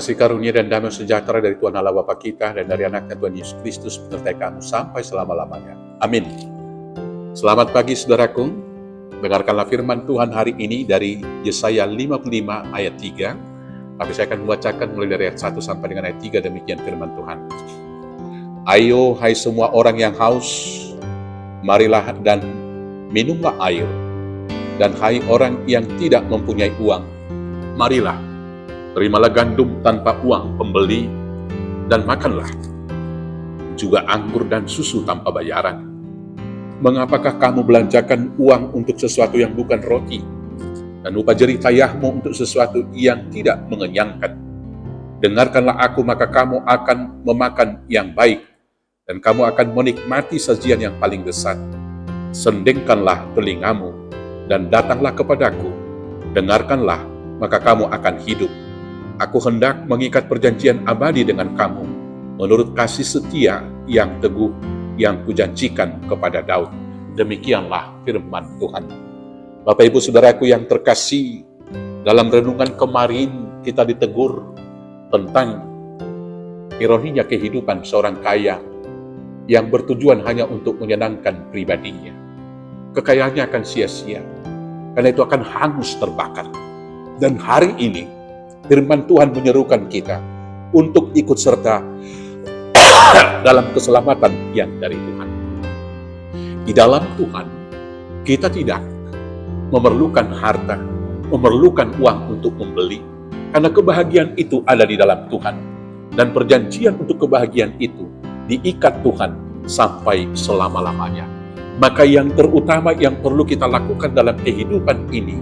Kasih karunia dan damai sejahtera dari Tuhan Allah Bapa kita dan dari anaknya Tuhan Yesus Kristus menyertai kamu sampai selama-lamanya. Amin. Selamat pagi saudaraku. Dengarkanlah firman Tuhan hari ini dari Yesaya 55 ayat 3. Tapi saya akan membacakan mulai dari ayat 1 sampai dengan ayat 3, demikian firman Tuhan. Ayo hai semua orang yang haus, marilah dan minumlah air. Dan hai orang yang tidak mempunyai uang, marilah, terimalah gandum tanpa uang pembeli, dan makanlah juga anggur dan susu tanpa bayaran. Mengapakah kamu belanjakan uang untuk sesuatu yang bukan roti, dan upah jerih payahmu untuk sesuatu yang tidak mengenyangkan? Dengarkanlah aku, maka kamu akan memakan yang baik, dan kamu akan menikmati sajian yang paling lezat. Sendengkanlah telingamu, dan datanglah kepadaku. Dengarkanlah, maka kamu akan hidup. Aku hendak mengikat perjanjian abadi dengan kamu, menurut kasih setia yang teguh yang kujanjikan kepada Daud. Demikianlah firman Tuhan. Bapak Ibu Saudaraku yang terkasih, dalam renungan kemarin kita ditegur tentang ironinya kehidupan seorang kaya yang bertujuan hanya untuk menyenangkan pribadinya. Kekayaannya akan sia-sia, karena itu akan hangus terbakar. Dan hari ini firman Tuhan menyerukan kita untuk ikut serta dalam keselamatan yang dari Tuhan. Di dalam Tuhan, kita tidak memerlukan harta, memerlukan uang untuk membeli, karena kebahagiaan itu ada di dalam Tuhan. Dan perjanjian untuk kebahagiaan itu diikat Tuhan sampai selama-lamanya. Maka yang terutama yang perlu kita lakukan dalam kehidupan ini,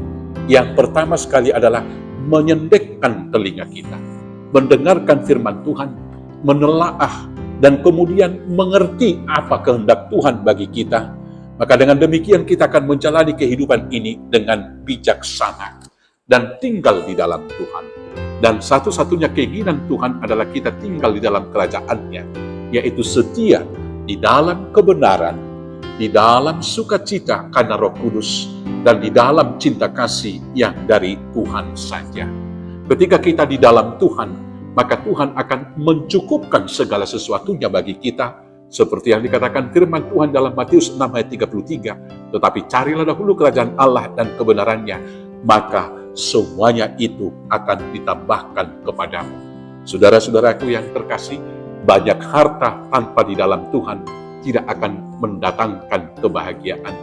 yang pertama sekali adalah menyendekkan telinga kita, mendengarkan firman Tuhan, menelaah, dan kemudian mengerti apa kehendak Tuhan bagi kita. Maka dengan demikian kita akan menjalani kehidupan ini dengan bijaksana dan tinggal di dalam Tuhan. Dan satu-satunya keinginan Tuhan adalah kita tinggal di dalam kerajaan-Nya, yaitu setia di dalam kebenaran, di dalam sukacita karena Roh Kudus, dan di dalam cinta kasih yang dari Tuhan saja. Ketika kita di dalam Tuhan, maka Tuhan akan mencukupkan segala sesuatunya bagi kita, seperti yang dikatakan firman Tuhan dalam Matius 6 ayat 33, tetapi carilah dahulu kerajaan Allah dan kebenarannya, maka semuanya itu akan ditambahkan kepadamu. Saudara-saudaraku yang terkasih, banyak harta tanpa di dalam Tuhan tidak akan mendatangkan kebahagiaan.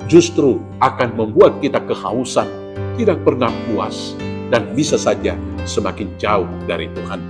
Justru akan membuat kita kehausan, tidak pernah puas, dan bisa saja semakin jauh dari Tuhan.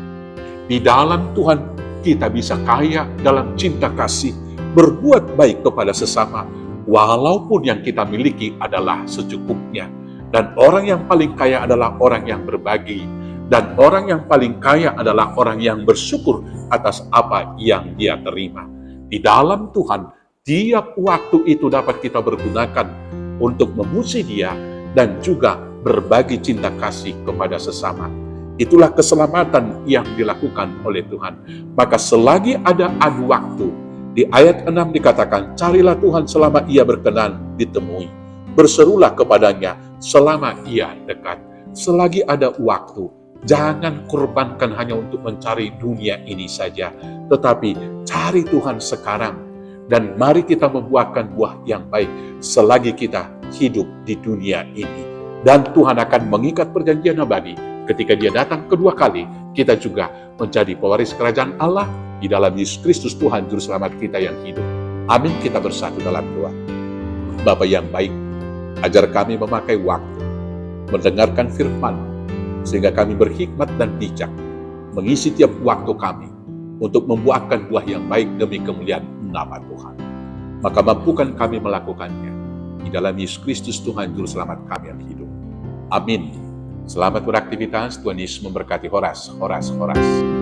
Di dalam Tuhan, kita bisa kaya dalam cinta kasih, berbuat baik kepada sesama, walaupun yang kita miliki adalah secukupnya. Dan orang yang paling kaya adalah orang yang berbagi, dan orang yang paling kaya adalah orang yang bersyukur atas apa yang dia terima. Di dalam Tuhan, tiap waktu itu dapat kita pergunakan untuk memuji Dia dan juga berbagi cinta kasih kepada sesama. Itulah keselamatan yang dilakukan oleh Tuhan. Maka selagi ada adu waktu, di ayat 6 dikatakan, carilah Tuhan selama Ia berkenan ditemui. Berserulah kepadanya selama Ia dekat. Selagi ada waktu, jangan korbankan hanya untuk mencari dunia ini saja, tetapi cari Tuhan sekarang. Dan mari kita membuahkan buah yang baik selagi kita hidup di dunia ini. Dan Tuhan akan mengikat perjanjian abadi. Ketika Dia datang kedua kali, kita juga menjadi pewaris kerajaan Allah di dalam Yesus Kristus Tuhan Juru Selamat kita yang hidup. Amin. Kita bersatu dalam doa. Bapa yang baik, ajar kami memakai waktu, mendengarkan firman, sehingga kami berhikmat dan bijak, mengisi tiap waktu kami untuk membuahkan buah yang baik demi kemuliaan nama Tuhan. Maka mampukan kami melakukannya di dalam Yesus Kristus Tuhan Juru Selamat kami yang hidup. Amin. Selamat beraktivitas. Tuhan Yesus memberkati. Horas, horas, horas.